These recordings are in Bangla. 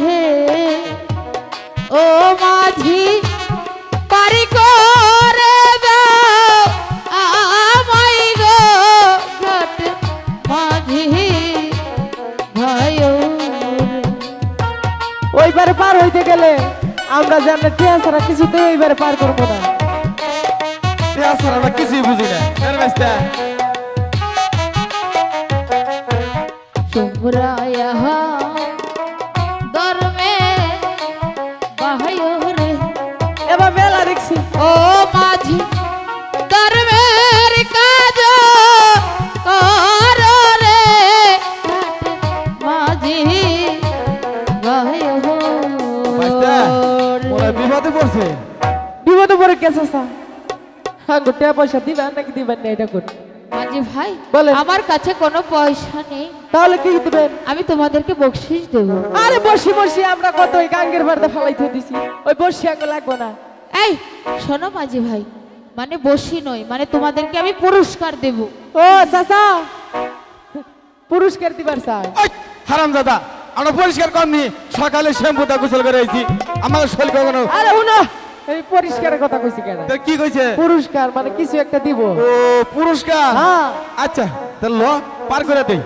হে ও মাঝি পারি করে দাও আমায় গো ঘাট মাঝি ভাই ওইবারে পার হইতে গেলে আমরা যে আমরা টিয়া ছাড়া কিছুতে ওইবারে পার করবো না। টিয়া ছাড়া আমরা কিছুই বুঝি না। তোমরা ইহা ধর্মে বাহায়ো রে এবার মেলা দেখছি ও মাঝি ধর্মের কাজ করো রে মাঝি বাহায়ো ওরা বিপদে পড়ছে। বিপদে পড়ে গেছে স্যার। হ্যাঁ টিয়া পয়সা দিবেন নাকি দিবেন না এটা করুন। মাঝি ভাই বলেন। আমার কাছে কোনো পয়সা নেই, তাহলে কি দিবেন? আমি তোমাদেরকে বকশিশ দেব। আরে বসি বসি আমরা কত ওই গাঙ্গের বাড়িতে ফালাইতে দিছি, ওই বসি আগে লাগবো না। এই শোনো মাঝি ভাই, মানে বসি নয়, মানে তোমাদেরকে আমি পুরস্কার দেব। ও চাচা পুরস্কার দিবার স্যার। হারাম দাদা, আমরা পরিষ্কার করনি, সকালে শ্যাম্পুটা গোসল করে আইছি, আমাদের শরীর কখনো। আরে উনা এই পরিষ্কারের কথা কইছি কেন? কি কইছে? পুরস্কার মানে কিছু একটা দিব। ও পুরস্কার, হ্যাঁ আচ্ছা তাহলে ল পার করে দেই।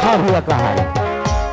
छाड़िया कहानी